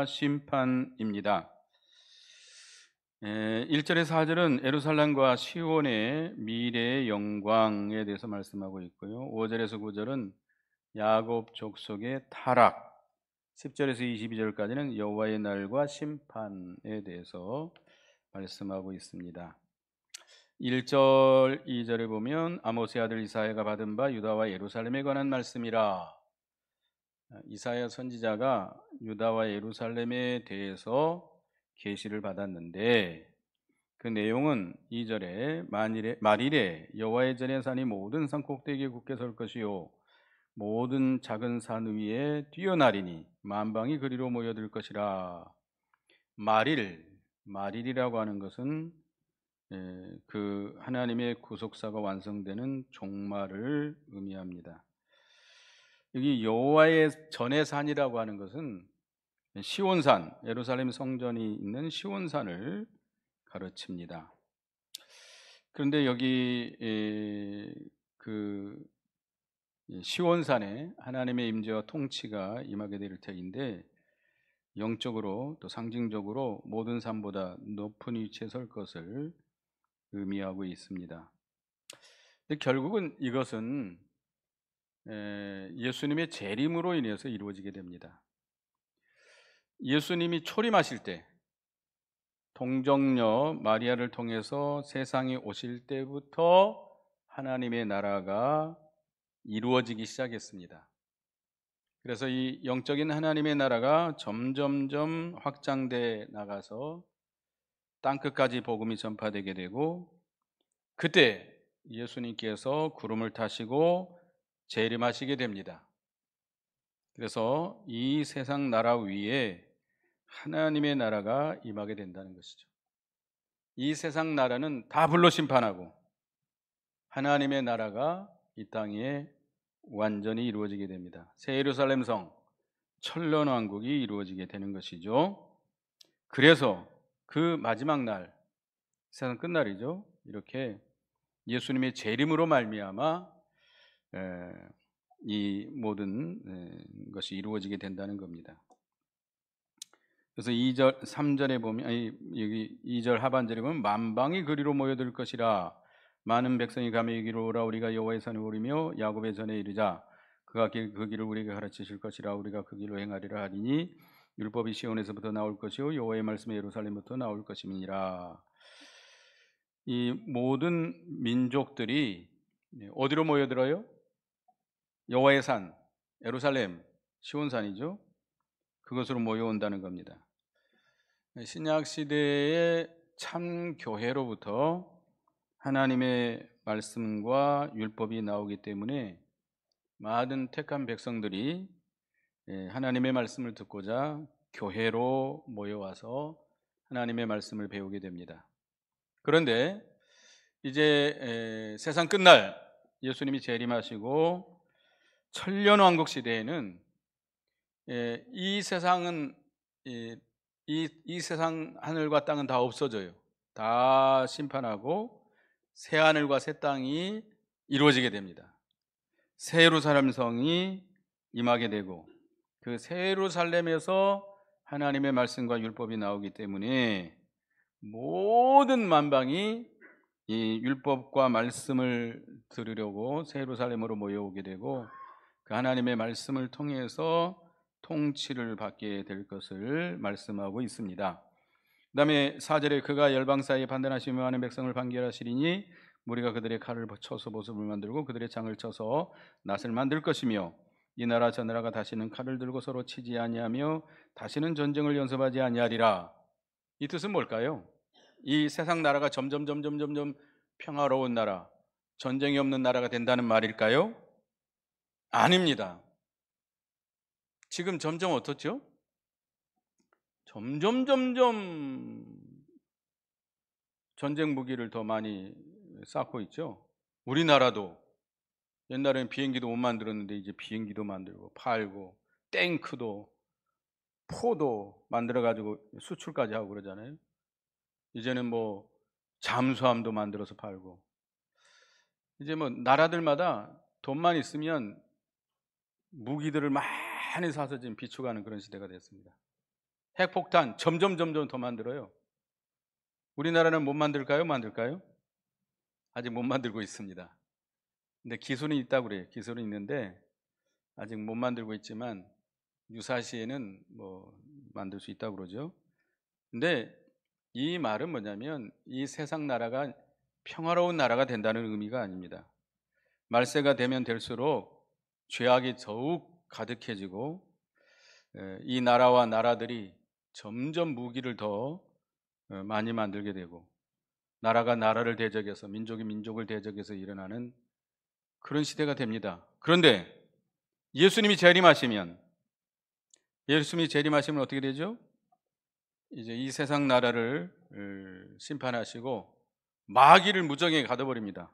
심판입니다. 1절에서 4절은 예루살렘과 시온의 미래의 영광에 대해서 말씀하고 있고요. 5절에서 9절은 야곱 족속의 타락, 10절에서 22절까지는 여호와의 날과 심판에 대해서 말씀하고 있습니다. 1절, 2절에 보면 아모스의 아들 이사야가 받은 바 유다와 예루살렘에 관한 말씀이라. 이사야 선지자가 유다와 예루살렘에 대해서 계시를 받았는데 그 내용은 2절에 말일에 여호와의 전에 산이 모든 산 꼭대기에 굳게 설 것이요 모든 작은 산 위에 뛰어나리니 만방이 그리로 모여들 것이라. 말일이라고 하는 것은 그 하나님의 구속사가 완성되는 종말을 의미합니다. 여기 여호와의 전의 산이라고 하는 것은 시온산, 예루살렘 성전이 있는 시온산을 가르칩니다. 그런데 여기 그 시온산에 하나님의 임재와 통치가 임하게 될 터인데 영적으로 또 상징적으로 모든 산보다 높은 위치에 설 것을 의미하고 있습니다. 근데 결국은 이것은 예수님의 재림으로 인해서 이루어지게 됩니다. 예수님이 초림하실 때 동정녀 마리아를 통해서 세상에 오실 때부터 하나님의 나라가 이루어지기 시작했습니다. 그래서 이 영적인 하나님의 나라가 점점점 확장돼 나가서 땅끝까지 복음이 전파되게 되고 그때 예수님께서 구름을 타시고 재림하시게 됩니다. 그래서 이 세상 나라 위에 하나님의 나라가 임하게 된다는 것이죠. 이 세상 나라는 다 불로 심판하고 하나님의 나라가 이 땅에 완전히 이루어지게 됩니다. 새 예루살렘 성, 천년왕국이 이루어지게 되는 것이죠. 그래서 그 마지막 날, 세상 끝날이죠. 이렇게 예수님의 재림으로 말미암아 이 모든 것이 이루어지게 된다는 겁니다. 그래서 2절, 3절에 보면 여기 2절 하반절에 보면 만방이 그리로 모여들 것이라. 많은 백성이 가며 이기로 오라. 우리가 여호와의 산에 오르며 야곱의 전에 이르자. 그가 그 길을 우리에게 가르치실 것이라. 우리가 그 길로 행하리라 하리니 율법이 시온에서부터 나올 것이요 여호와의 말씀이 예루살렘부터 나올 것임이니라. 이 모든 민족들이 어디로 모여들어요? 여호와의 산, 예루살렘, 시온산이죠. 그것으로 모여온다는 겁니다. 신약 시대의 참 교회로부터 하나님의 말씀과 율법이 나오기 때문에 많은 택한 백성들이 하나님의 말씀을 듣고자 교회로 모여와서 하나님의 말씀을 배우게 됩니다. 그런데 이제 세상 끝날 예수님이 재림하시고 천년왕국 시대에는 이 세상은 이 세상 하늘과 땅은 다 없어져요. 다 심판하고 새 하늘과 새 땅이 이루어지게 됩니다. 새 예루살렘 성이 임하게 되고 그 새 예루살렘에서 하나님의 말씀과 율법이 나오기 때문에 모든 만방이 이 율법과 말씀을 들으려고 새 예루살렘으로 모여오게 되고 그 하나님의 말씀을 통해서 통치를 받게 될 것을 말씀하고 있습니다. 그 다음에 4절에 그가 열방 사이에 판단하시며 많은 백성을 판결하시리니 무리가 그들의 칼을 쳐서 보습을 만들고 그들의 창을 쳐서 낫을 만들 것이며 이 나라 저 나라가 다시는 칼을 들고 서로 치지 아니하며 다시는 전쟁을 연습하지 아니하리라. 이 뜻은 뭘까요? 이 세상 나라가 점점 평화로운 나라, 전쟁이 없는 나라가 된다는 말일까요? 아닙니다. 지금 점점 어떻죠? 점점 전쟁 무기를 더 많이 쌓고 있죠. 우리나라도 옛날에는 비행기도 못 만들었는데 이제 비행기도 만들고 팔고 탱크도 포도 만들어 가지고 수출까지 하고 그러잖아요. 이제는 뭐 잠수함도 만들어서 팔고 이제 뭐 나라들마다 돈만 있으면 무기들을 많이 사서 지금 비축하는 그런 시대가 됐습니다. 핵폭탄 점점 더 만들어요. 우리나라는 못 만들까요? 만들까요? 아직 못 만들고 있습니다. 근데 기술은 있다고 그래요. 기술은 있는데 아직 못 만들고 있지만 유사시에는 뭐 만들 수 있다고 그러죠. 근데 이 말은 뭐냐면 이 세상 나라가 평화로운 나라가 된다는 의미가 아닙니다. 말세가 되면 될수록 죄악이 더욱 가득해지고 이 나라와 나라들이 점점 무기를 더 많이 만들게 되고 나라가 나라를 대적해서 민족이 민족을 대적해서 일어나는 그런 시대가 됩니다. 그런데 예수님이 재림하시면 어떻게 되죠? 이제 이 세상 나라를 심판하시고 마귀를 무정에게 가둬버립니다.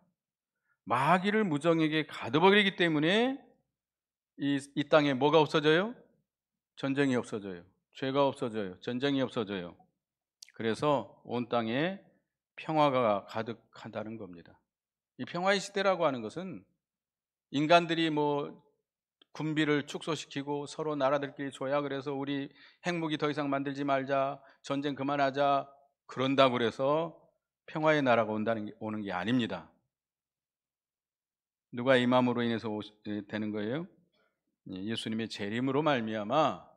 마귀를 무정에게 가둬버리기 때문에 이 땅에 뭐가 없어져요? 전쟁이 없어져요. 죄가 없어져요. 전쟁이 없어져요. 그래서 온 땅에 평화가 가득하다는 겁니다. 이 평화의 시대라고 하는 것은 인간들이 뭐 군비를 축소시키고 서로 나라들끼리 조약을 해서 우리 핵무기 더 이상 만들지 말자, 전쟁 그만하자 그런다고 그래서 평화의 나라가 오는 게 아닙니다. 누가 임함으로 인해서 되는 거예요? 예수님의 재림으로 말미암아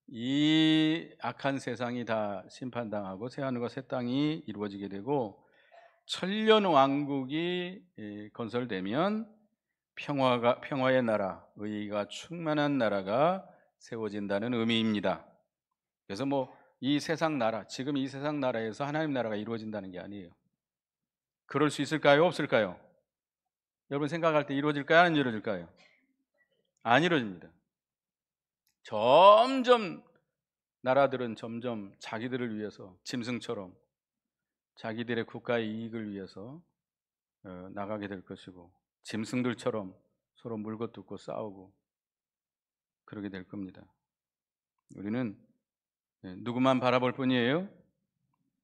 이 악한 세상이 다 심판당하고 새하늘과 새 땅이 이루어지게 되고 천년 왕국이 건설되면 평화의 나라, 의가 충만한 나라가 세워진다는 의미입니다. 그래서 뭐 이 세상 나라, 지금 이 세상 나라에서 하나님 나라가 이루어진다는 게 아니에요. 그럴 수 있을까요? 없을까요? 여러분 생각할 때 이루어질까요? 안 이루어질까요? 안 이루어집니다. 점점 나라들은 점점 자기들을 위해서 짐승처럼 자기들의 국가의 이익을 위해서 나가게 될 것이고 짐승들처럼 서로 물고 뜯고 싸우고 그러게 될 겁니다. 우리는 누구만 바라볼 뿐이에요?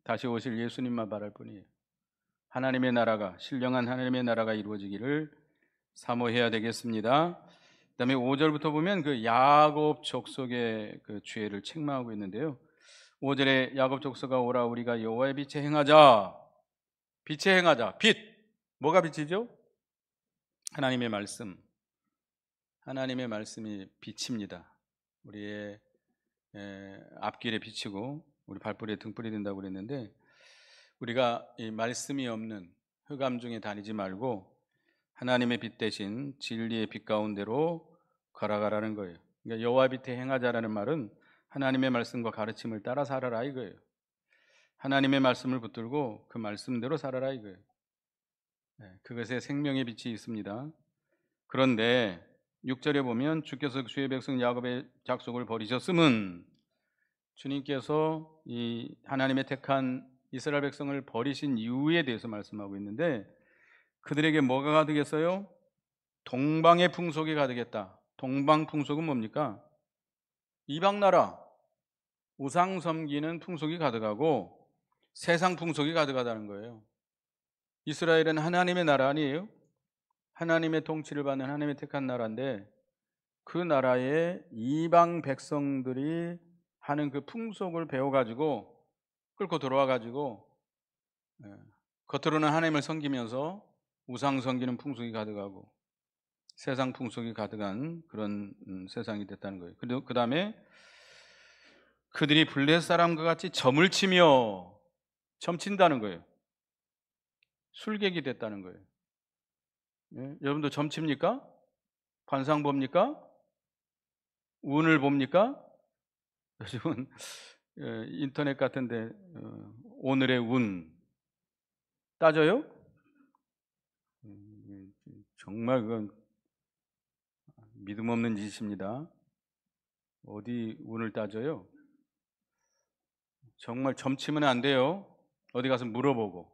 다시 오실 예수님만 바랄 뿐이에요. 하나님의 나라가 신령한 하나님의 나라가 이루어지기를 사모해야 되겠습니다. 그다음에 5절부터 보면 그 야곱 족속의 그 죄를 책망하고 있는데요. 5절에 야곱 족속아 오라 우리가 여호와의 빛에 행하자. 빛에 행하자. 빛. 뭐가 빛이죠? 하나님의 말씀. 하나님의 말씀이 빛입니다. 우리의 앞길에 비치고 우리 발뿌리에 등불이 된다고 그랬는데 우리가 이 말씀이 없는 흑암 중에 다니지 말고 하나님의 빛 대신 진리의 빛 가운데로 걸어가라는 거예요. 그러니까 여호와 빛에 행하자라는 말은 하나님의 말씀과 가르침을 따라 살아라 이거예요. 하나님의 말씀을 붙들고 그 말씀대로 살아라 이거예요. 그것에 생명의 빛이 있습니다. 그런데 6절에 보면 주께서 주의 백성 야곱의 약속을 버리셨음은 주님께서 이 하나님의 택한 이스라엘 백성을 버리신 이유에 대해서 말씀하고 있는데 그들에게 뭐가 가득했어요? 동방의 풍속이 가득했다. 동방 풍속은 뭡니까? 이방 나라 우상 섬기는 풍속이 가득하고 세상 풍속이 가득하다는 거예요. 이스라엘은 하나님의 나라 아니에요? 하나님의 통치를 받는 하나님의 택한 나라인데 그 나라의 이방 백성들이 하는 그 풍속을 배워가지고 끌고 들어와가지고 겉으로는 하나님을 섬기면서 우상 섬기는 풍속이 가득하고 세상 풍속이 가득한 그런 세상이 됐다는 거예요. 그리고 그 다음에 그들이 블레셋 사람과 같이 점을 치며 점친다는 거예요. 술객이 됐다는 거예요. 여러분도 점칩니까? 관상 봅니까? 운을 봅니까? 요즘은 인터넷 같은데 오늘의 운 따져요? 정말 그건 믿음 없는 짓입니다. 어디 운을 따져요? 정말 점치면 안 돼요. 어디 가서 물어보고.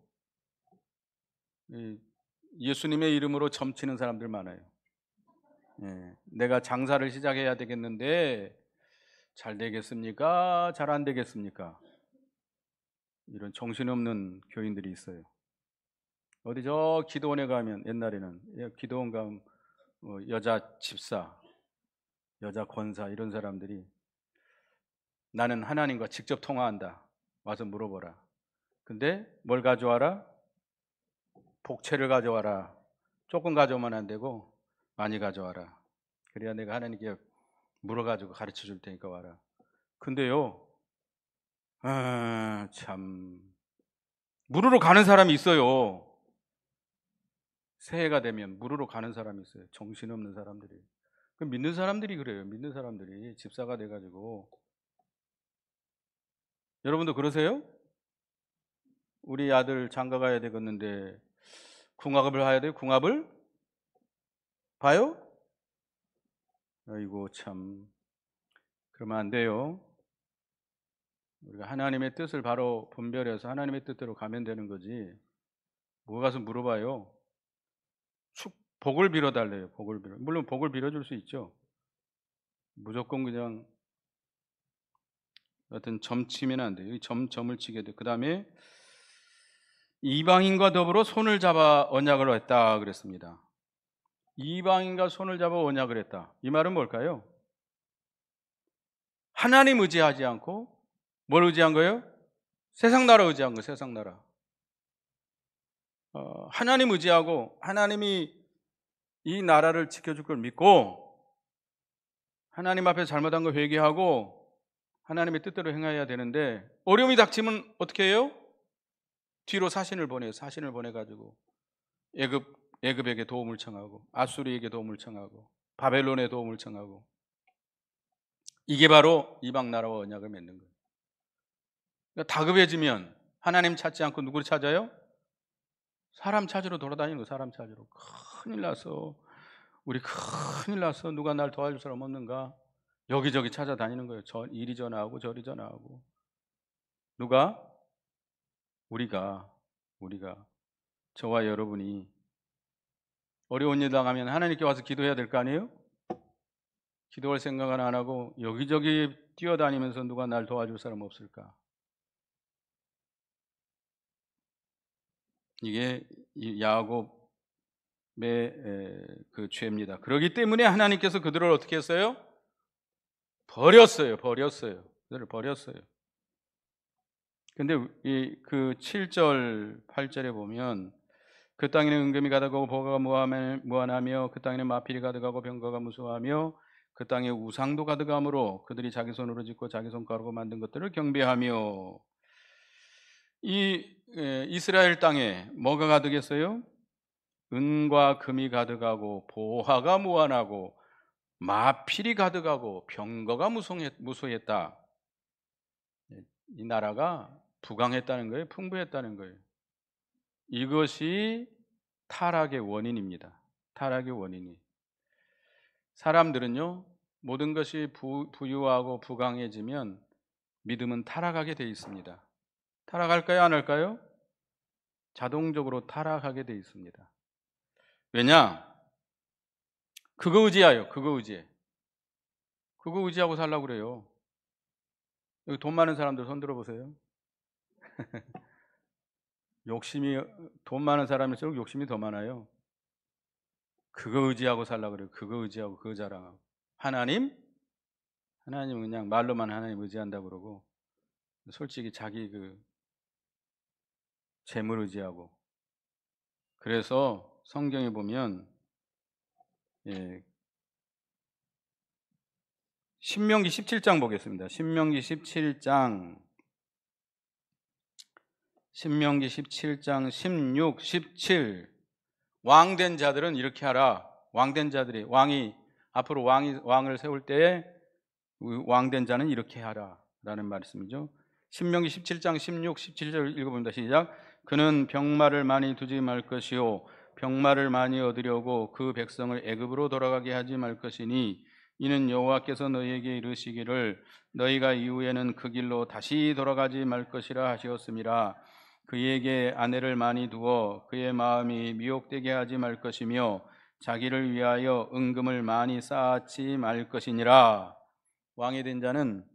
예수님의 이름으로 점치는 사람들 많아요. 내가 장사를 시작해야 되겠는데 잘 되겠습니까? 잘 안 되겠습니까? 이런 정신없는 교인들이 있어요. 어디 저 기도원에 가면 옛날에는 기도원 가면 여자 집사, 여자 권사 이런 사람들이 나는 하나님과 직접 통화한다. 와서 물어보라. 근데 뭘 가져와라? 복채를 가져와라. 조금 가져오면 안 되고 많이 가져와라. 그래야 내가 하나님께 물어가지고 가르쳐 줄 테니까 와라. 근데요, 참, 물으러 가는 사람이 있어요. 새해가 되면 물으러 가는 사람이 있어요. 정신없는 사람들이. 그 믿는 사람들이 그래요. 믿는 사람들이 집사가 돼가지고. 여러분도 그러세요? 우리 아들 장가 가야 되겠는데 궁합을 봐야 돼요? 궁합을 봐요? 아이고 참, 그러면 안 돼요. 우리가 하나님의 뜻을 바로 분별해서 하나님의 뜻대로 가면 되는 거지. 뭐 가서 물어봐요. 복을 빌어달래요. 복을 빌어. 물론 복을 빌어줄 수 있죠. 무조건 그냥 어떤 점치면 안 돼요. 점을 치게 돼. 그 다음에 이방인과 더불어 손을 잡아 언약을 했다 그랬습니다. 이방인과 손을 잡아 언약을 했다. 이 말은 뭘까요? 하나님 의지하지 않고 뭘 의지한 거예요? 세상 나라 의지한 거예요. 세상 나라. 하나님 의지하고 하나님이 이 나라를 지켜줄 걸 믿고 하나님 앞에 잘못한 거 회개하고 하나님의 뜻대로 행해야 되는데 어려움이 닥치면 어떻게 해요? 뒤로 사신을 보내요. 사신을 보내가지고 애굽에게 도움을 청하고 아수리에게 도움을 청하고 바벨론에 도움을 청하고 이게 바로 이방 나라와 언약을 맺는 거예요. 그러니까 다급해지면 하나님 찾지 않고 누구를 찾아요? 사람 찾으러 돌아다니는 거예요. 사람 찾으러. 큰일 났어. 우리 큰일 났어. 누가 날 도와줄 사람 없는가? 여기저기 찾아다니는 거예요. 이리 전화하고 저리 전화하고. 누가? 우리가 저와 여러분이 어려운 일 당하면 하나님께 와서 기도해야 될 거 아니에요? 기도할 생각은 안 하고 여기저기 뛰어다니면서 누가 날 도와줄 사람 없을까? 이게 야곱의 그 죄입니다. 그렇기 때문에 하나님께서 그들을 어떻게 했어요? 버렸어요. 그들을 버렸어요. 근데 그 7절, 8절에 보면 그 땅에는 은금이 가득하고 보가가 무한하며 그 땅에는 마필이 가득하고 병거가 무수하며 그 땅에 우상도 가득하므로 그들이 자기 손으로 짓고 자기 손가락으로 만든 것들을 경배하며. 이 이스라엘 땅에 뭐가 가득했어요? 은과 금이 가득하고 보화가 무한하고 마필이 가득하고 병거가 무수했다. 이 나라가 부강했다는 거예요. 풍부했다는 거예요. 이것이 타락의 원인입니다. 타락의 원인이. 사람들은요, 모든 것이 부유하고 부강해지면 믿음은 타락하게 돼 있습니다. 타락할까요? 안 할까요? 자동적으로 타락하게 돼 있습니다. 왜냐? 그거 의지하여. 그거 의지하고 살라고 그래요. 여기 돈 많은 사람들 손 들어보세요. 돈 많은 사람일수록 욕심이 더 많아요. 그거 의지하고 살라고 그래요. 그거 의지하고 그거 자랑하고. 하나님은 그냥 말로만 하나님 의지한다고 그러고 솔직히 자기 그 재물 의지하고. 그래서 성경에 보면 신명기 17장 보겠습니다. 신명기 17장 16, 17 왕된 자들은 이렇게 하라. 왕된 자들이 앞으로 왕을 세울 때에 왕된 자는 이렇게 하라 라는 말씀이죠. 신명기 17장 16, 17절 읽어봅니다. 시작. 그는 병마를 많이 두지 말 것이요 병마를 많이 얻으려고 그 백성을 애굽으로 돌아가게 하지 말 것이니 이는 여호와께서 너희에게 이르시기를 너희가 이후에는 그 길로 다시 돌아가지 말 것이라 하시었음이라. 그에게 아내를 많이 두어 그의 마음이 미혹되게 하지 말 것이며 자기를 위하여 은금을 많이 쌓지 말 것이니라. 왕이 된 자는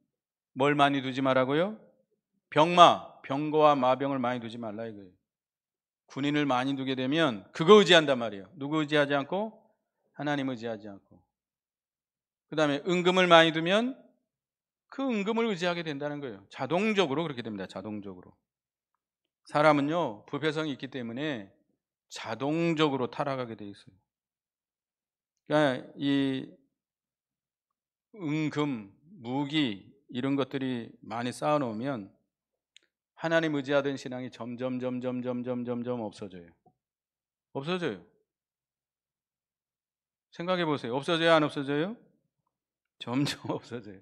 뭘 많이 두지 말라고요? 병거와 마병을 많이 두지 말라 이거예요. 군인을 많이 두게 되면 그거 의지한단 말이에요. 누구 의지하지 않고? 하나님 의지하지 않고. 그 다음에 은금을 많이 두면 그 은금을 의지하게 된다는 거예요. 자동적으로 그렇게 됩니다. 자동적으로. 사람은요, 부패성이 있기 때문에 자동적으로 타락하게 돼 있어요. 그러니까 이 은금, 무기 이런 것들이 많이 쌓아놓으면 하나님 의지하던 신앙이 점점 없어져요. 없어져요. 생각해 보세요. 없어져요, 안 없어져요? 점점 없어져요.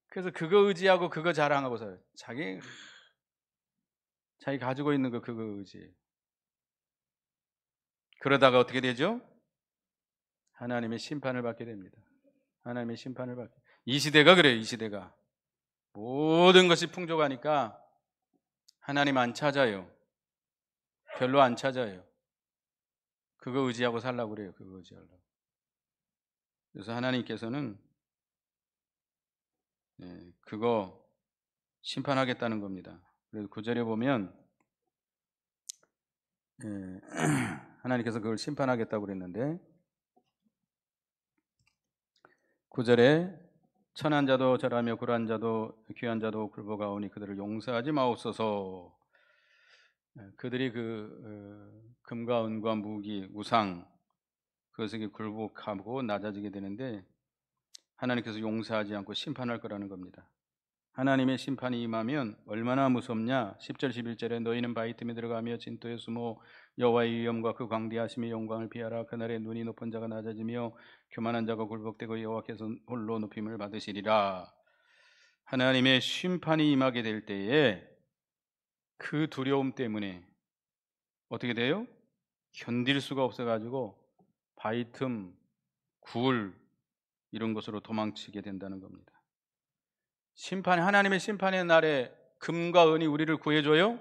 그래서 그거 의지하고 그거 자랑하고 살아요. 자기 가지고 있는 거 그거 의지해요. 그러다가 어떻게 되죠? 하나님의 심판을 받게 됩니다. 하나님의 심판을 받게. 이 시대가 그래요. 이 시대가 모든 것이 풍족하니까 하나님 안 찾아요. 별로 안 찾아요. 그거 의지하고 살라고 그래요. 그거 의지하려고. 그래서 하나님께서는 그거 심판하겠다는 겁니다. 그래서 9절에 보면 하나님께서 그걸 심판하겠다고 그랬는데 9절에 천한 자도 절하며 굴한 자도 귀한 자도 굴복하오니 그들을 용서하지 마옵소서. 그들이 금과 은과 무기, 우상 그것에게 굴복하고 낮아지게 되는데 하나님께서 용서하지 않고 심판할 거라는 겁니다. 하나님의 심판이 임하면 얼마나 무섭냐. 10절 11절에 너희는 바위 틈에 들어가며 진토에 숨어 여호와의 위엄과 그 광대하심의 영광을 피하라. 그날에 눈이 높은 자가 낮아지며 교만한 자가 굴복되고 여호와께서 홀로 높임을 받으시리라. 하나님의 심판이 임하게 될 때에 그 두려움 때문에 어떻게 돼요? 견딜 수가 없어가지고 바위 틈, 굴 이런 곳으로 도망치게 된다는 겁니다. 하나님의 심판의 날에 금과 은이 우리를 구해줘요?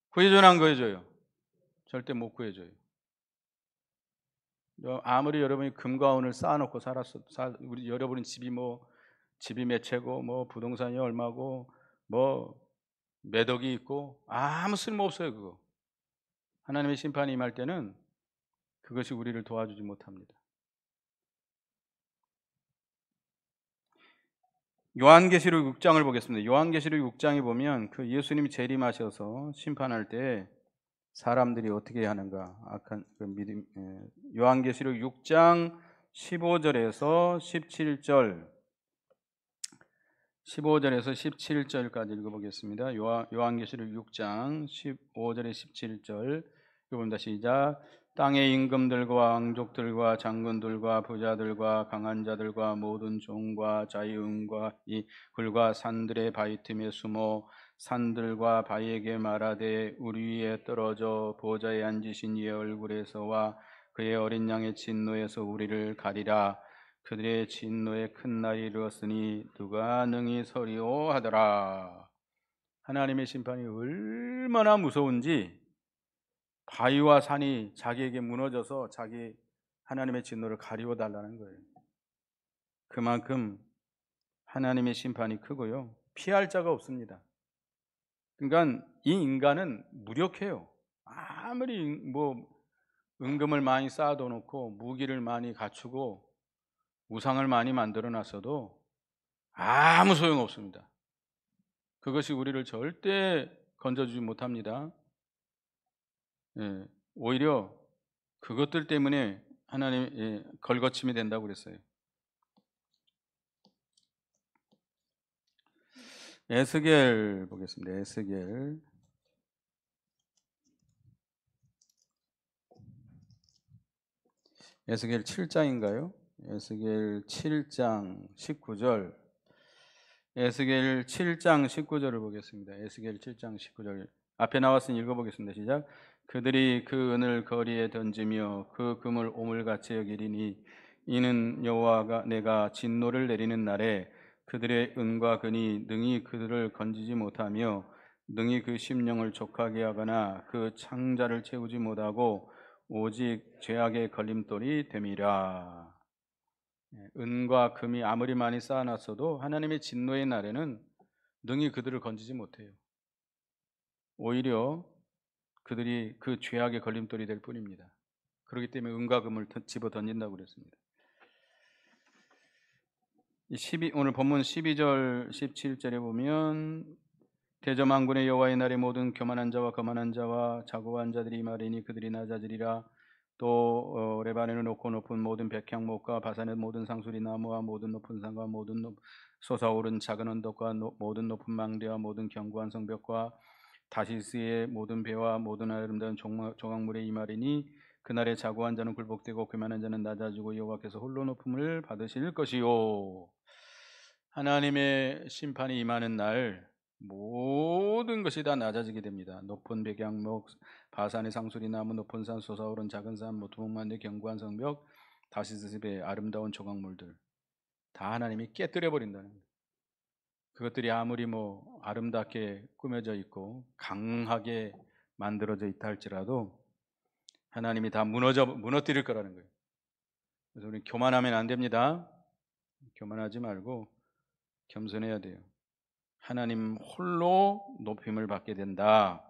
구해줘요, 안 구해줘요? 절대 못 구해줘요. 아무리 여러분이 금과 은을 쌓아놓고 우리 여러분은 집이 몇 채고 부동산이 얼마고 몇 억이 있고 아무 쓸모 없어요. 그거 하나님의 심판이 임할 때는 그것이 우리를 도와주지 못합니다. 요한계시록 6장을 보겠습니다. 요한계시록 6장에 보면 그 예수님이 재림하셔서 심판할 때 사람들이 어떻게 하는가? 악한 그 믿음. 요한계시록 6장 15절에서 17절 15절에서 17절까지 읽어보겠습니다. 요한계시록 6장 15절에 17절 읽어봅니다. 시작. 땅의 임금들과 왕족들과 장군들과 부자들과 강한 자들과 모든 종과 자유인과 이 굴과 산들의 바위 틈에 숨어 산들과 바위에게 말하되 우리 위에 떨어져 보좌에 앉으신 이의 얼굴에서와 그의 어린 양의 진노에서 우리를 가리라. 그들의 진노의 큰 날이 이르렀으니 누가 능히 서리오 하더라. 하나님의 심판이 얼마나 무서운지 바위와 산이 자기에게 무너져서 자기 하나님의 진노를 가리워 달라는 거예요. 그만큼 하나님의 심판이 크고요. 피할 자가 없습니다. 그러니까 이 인간은 무력해요. 아무리 은금을 많이 쌓아둬 놓고 무기를 많이 갖추고 우상을 많이 만들어 놨어도 아무 소용 없습니다. 그것이 우리를 절대 건져주지 못합니다. 오히려 그것들 때문에 하나님 걸거침이 된다고 그랬어요. 에스겔 보겠습니다. 에스겔 7장인가요? 에스겔 7장 19절. 에스겔 7장 19절을 보겠습니다. 에스겔 7장 19절. 앞에 나왔으니 읽어보겠습니다. 시작. 그들이 그 은을 거리에 던지며 그 금을 오물같이 여기리니 이는 여호와가 내가 진노를 내리는 날에 그들의 은과 금이 능히 그들을 건지지 못하며 능히 그 심령을 족하게 하거나 그 창자를 채우지 못하고 오직 죄악의 걸림돌이 됨이라. 은과 금이 아무리 많이 쌓아놨어도 하나님의 진노의 날에는 능히 그들을 건지지 못해요. 오히려 그들이 그 죄악의 걸림돌이 될 뿐입니다. 그렇기 때문에 은과 금을 집어 던진다고 그랬습니다. 오늘 본문 12절 17절에 보면 대저만군의 여호와의 날에 모든 교만한 자와 거만한 자와 자고한 자들이 말이니 그들이 낮아지리라. 또 레바논에 높고 높은 모든 백향목과 바산의 모든 상수리 나무와 모든 높은 산과 모든 솟아오른 작은 언덕과 모든 높은 망대와 모든 견고한 성벽과 다시스의 모든 배와 모든 아름다운 조각물의 이 말이니 그날에 자고한 자는 굴복되고 교만한 자는 낮아지고 여호와께서 홀로 높음을 받으실 것이요. 하나님의 심판이 임하는 날 모든 것이 다 낮아지게 됩니다. 높은 백향목, 바산의 상수리 나무, 높은 산, 솟아오른 작은 산, 두목만대 견고한 성벽, 다시스의 아름다운 조각물들 다 하나님이 깨뜨려 버린다는 거예요. 그것들이 아무리 아름답게 꾸며져 있고 강하게 만들어져 있다 할지라도 하나님이 다 무너뜨릴 거라는 거예요. 그래서 우리 교만하면 안 됩니다. 교만하지 말고 겸손해야 돼요. 하나님 홀로 높임을 받게 된다.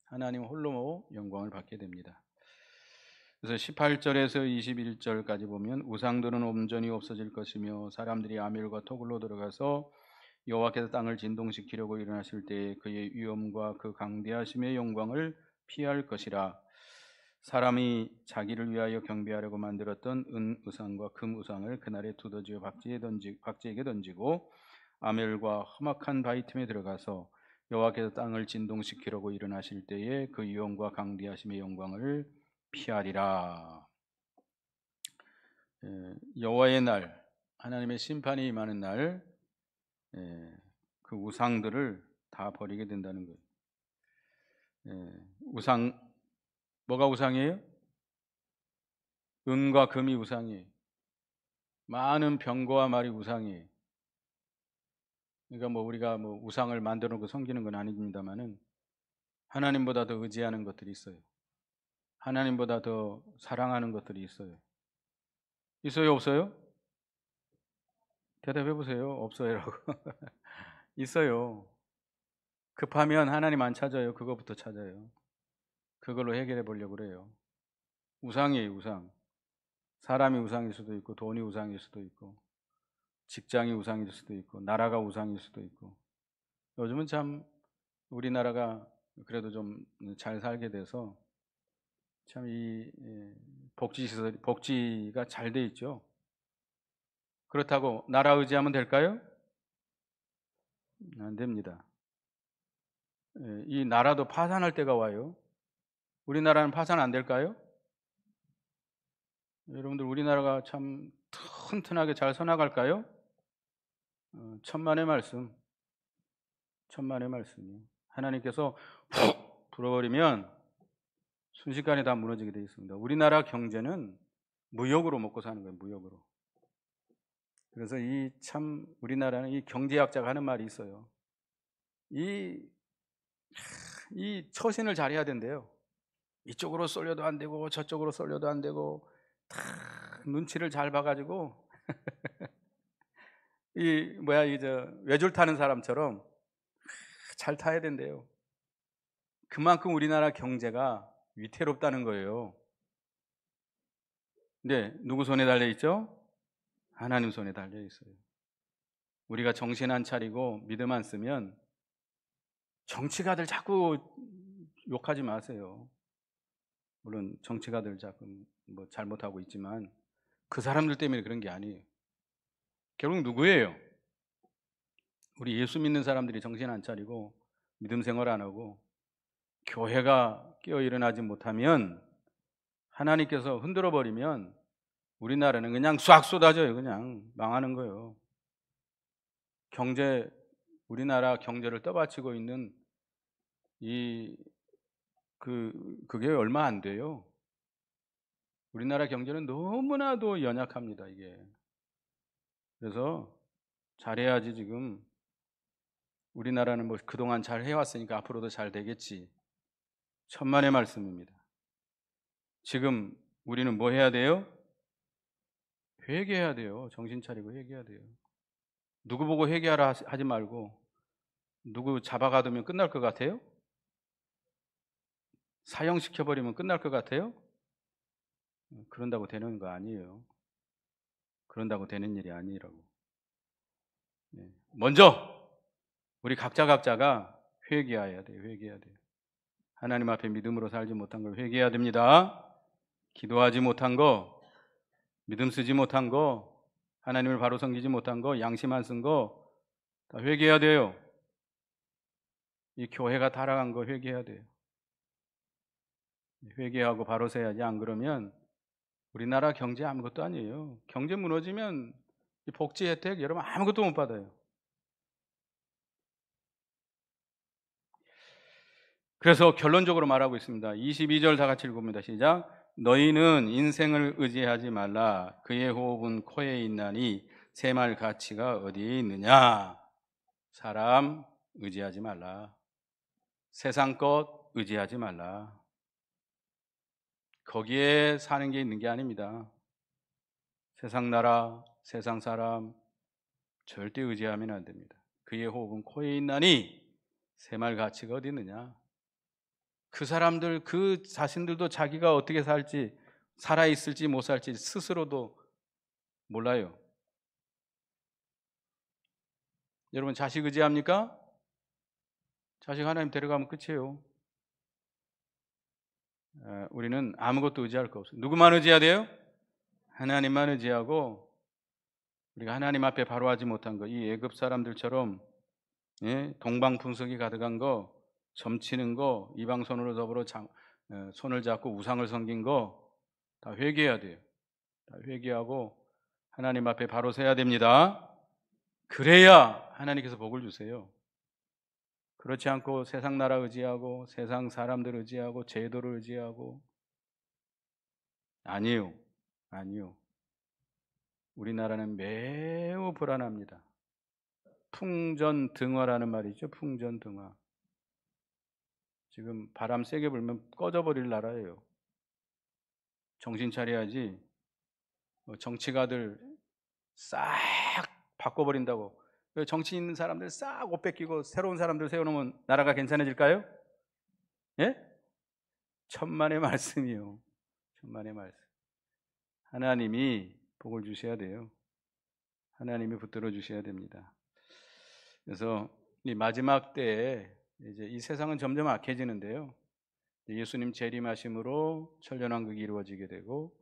하나님 홀로 영광을 받게 됩니다. 그래서 18절에서 21절까지 보면 우상들은 온전히 없어질 것이며 사람들이 아멜과 토굴로 들어가서 여호와께서 땅을 진동시키려고 일어나실 때에 그의 위엄과 그 강대하심의 영광을 피할 것이라. 사람이 자기를 위하여 경배하려고 만들었던 은 우상과 금 우상을 그날에 두더지와 박쥐에게 던지고 아멜과 험악한 바위 틈에 들어가서 여호와께서 땅을 진동시키려고 일어나실 때에 그 위엄과 강대하심의 영광을 피하리라. 여호와의 날, 하나님의 심판이 임하는 날, 그 우상들을 다 버리게 된다는 거예요. 우상, 뭐가 우상이에요? 은과 금이 우상이에요. 많은 병거와 말이 우상이에요. 그러니까 우리가 우상을 만들어 놓고 섬기는 건 아닙니다만은 하나님보다 더 의지하는 것들이 있어요. 하나님보다 더 사랑하는 것들이 있어요. 있어요, 없어요? 대답해 보세요. 없어요라고. 있어요. 급하면 하나님 안 찾아요. 그거부터 찾아요. 그걸로 해결해 보려고 그래요. 우상이에요, 우상. 사람이 우상일 수도 있고 돈이 우상일 수도 있고 직장이 우상일 수도 있고 나라가 우상일 수도 있고. 요즘은 참 우리나라가 그래도 좀 잘 살게 돼서 참 이 복지가 잘 돼 있죠. 그렇다고 나라 의지하면 될까요? 안 됩니다. 이 나라도 파산할 때가 와요. 우리나라는 파산 안 될까요? 여러분들 우리나라가 참 튼튼하게 잘 서나갈까요? 천만의 말씀, 천만의 말씀이요. 하나님께서 훅 불어버리면 순식간에 다 무너지게 되어 있습니다. 우리나라 경제는 무역으로 먹고 사는 거예요. 무역으로. 그래서 우리나라는 이 경제학자가 하는 말이 있어요. 이 처신을 잘해야 된대요. 이쪽으로 쏠려도 안 되고 저쪽으로 쏠려도 안 되고 다 눈치를 잘 봐가지고 외줄 타는 사람처럼 잘 타야 된대요. 그만큼 우리나라 경제가 위태롭다는 거예요. 근데 누구 손에 달려 있죠? 하나님 손에 달려 있어요. 우리가 정신 안 차리고 믿음 안 쓰면 정치가들 자꾸 욕하지 마세요. 물론 정치가들 자꾸 잘못하고 있지만 그 사람들 때문에 그런 게 아니에요. 결국 누구예요? 우리 예수 믿는 사람들이 정신 안 차리고 믿음 생활 안 하고 교회가 깨어 일어나지 못하면 하나님께서 흔들어 버리면 우리나라는 그냥 싹 쏟아져요. 그냥 망하는 거예요. 우리나라 경제를 떠받치고 있는 그게 얼마 안 돼요. 우리나라 경제는 너무나도 연약합니다, 이게. 그래서 잘해야지. 지금 우리나라는 그동안 잘 해왔으니까 앞으로도 잘 되겠지. 천만의 말씀입니다. 지금 우리는 뭐 해야 돼요? 회개해야 돼요. 정신 차리고 회개해야 돼요. 누구 보고 회개하라 하지 말고 누구 잡아가두면 끝날 것 같아요? 사형시켜버리면 끝날 것 같아요? 그런다고 되는 거 아니에요. 그런다고 되는 일이 아니라고. 먼저 우리 각자가 회개해야 돼요. 회개해야 돼요. 하나님 앞에 믿음으로 살지 못한 걸 회개해야 됩니다. 기도하지 못한 거, 믿음 쓰지 못한 거, 하나님을 바로 섬기지 못한 거, 양심 안 쓴 거 다 회개해야 돼요. 이 교회가 타락한 거 회개해야 돼요. 회개하고 바로 서야지. 안 그러면 우리나라 경제 아무것도 아니에요. 경제 무너지면 이 복지 혜택 여러분 아무것도 못 받아요. 그래서 결론적으로 말하고 있습니다. 22절 다 같이 읽어봅니다. 시작. 너희는 인생을 의지하지 말라. 그의 호흡은 코에 있나니 샘할 가치가 어디에 있느냐. 사람 의지하지 말라. 세상 것 의지하지 말라. 거기에 사는 게 있는 게 아닙니다. 세상 나라, 세상 사람 절대 의지하면 안 됩니다. 그의 호흡은 코에 있나니 샘할 가치가 어디 있느냐. 그 사람들, 그 자신들도 자기가 어떻게 살지, 살아있을지 못 살지 스스로도 몰라요. 여러분 자식 의지합니까? 자식 하나님 데려가면 끝이에요. 우리는 아무것도 의지할 거 없어요. 누구만 의지해야 돼요? 하나님만 의지하고, 우리가 하나님 앞에 바로 하지 못한 거, 이 애굽 사람들처럼 동방풍석이 가득한 거, 점치는 거, 이방 손으로 더불어 손을 잡고 우상을 섬긴 거 다 회개해야 돼요. 다 회개하고 하나님 앞에 바로 서야 됩니다. 그래야 하나님께서 복을 주세요. 그렇지 않고 세상 나라 의지하고 세상 사람들 의지하고 제도를 의지하고, 아니요. 우리나라는 매우 불안합니다. 풍전등화라는 말이죠. 풍전등화. 지금 바람 세게 불면 꺼져버릴 나라예요. 정신 차려야지. 정치가들 싹 바꿔버린다고. 정치 있는 사람들 싹 옷 뺏기고 새로운 사람들 세워놓으면 나라가 괜찮아질까요? 예? 천만의 말씀이요. 천만의 말씀. 하나님이 복을 주셔야 돼요. 하나님이 붙들어 주셔야 됩니다. 그래서 이 마지막 때에 이제 이 세상은 점점 악해지는데요. 예수님 재림하심으로 천년왕국이 이루어지게 되고,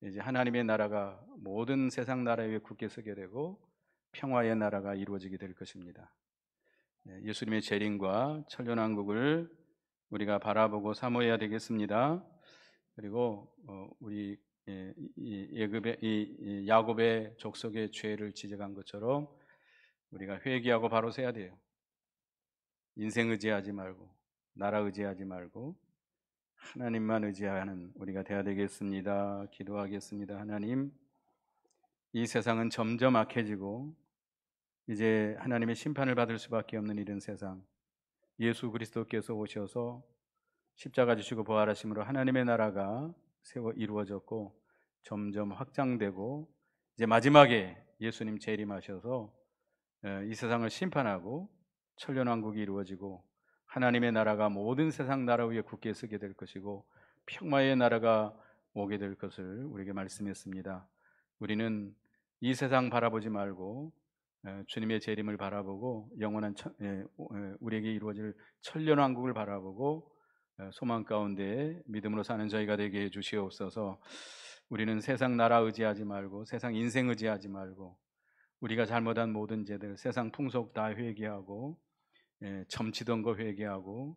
이제 하나님의 나라가 모든 세상 나라 위에 굳게 서게 되고 평화의 나라가 이루어지게 될 것입니다. 예수님의 재림과 천년왕국을 우리가 바라보고 사모해야 되겠습니다. 그리고 우리 야곱의 족속의 죄를 지적한 것처럼 우리가 회개하고 바로 서야 돼요. 인생 의지하지 말고 나라 의지하지 말고 하나님만 의지하는 우리가 되어야 되겠습니다. 기도하겠습니다. 하나님, 이 세상은 점점 악해지고 이제 하나님의 심판을 받을 수밖에 없는 이런 세상, 예수 그리스도께서 오셔서 십자가 지시고 부활하심으로 하나님의 나라가 세워 이루어졌고 점점 확장되고, 이제 마지막에 예수님 재림하셔서 이 세상을 심판하고 천년왕국이 이루어지고 하나님의 나라가 모든 세상 나라 위에 굳게 서게 될 것이고 평화의 나라가 오게 될 것을 우리에게 말씀했습니다. 우리는 이 세상 바라보지 말고 주님의 재림을 바라보고 영원한 우리에게 이루어질 천년왕국을 바라보고 소망 가운데 믿음으로 사는 저희가 되게 해 주시옵소서. 우리는 세상 나라 의지하지 말고 세상 인생 의지하지 말고 우리가 잘못한 모든 죄들, 세상 풍속 다 회개하고 점치던 거 회개하고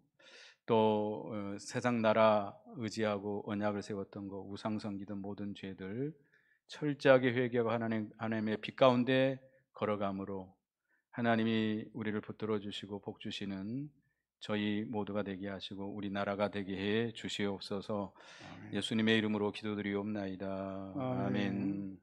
또 세상 나라 의지하고 언약을 세웠던 거, 우상 섬기던 모든 죄들 철저하게 회개하고 하나님의 빛 가운데 걸어감으로 하나님이 우리를 붙들어 주시고 복 주시는 저희 모두가 되게 하시고 우리 나라가 되게 해 주시옵소서. 예수님의 이름으로 기도드리옵나이다. 아멘.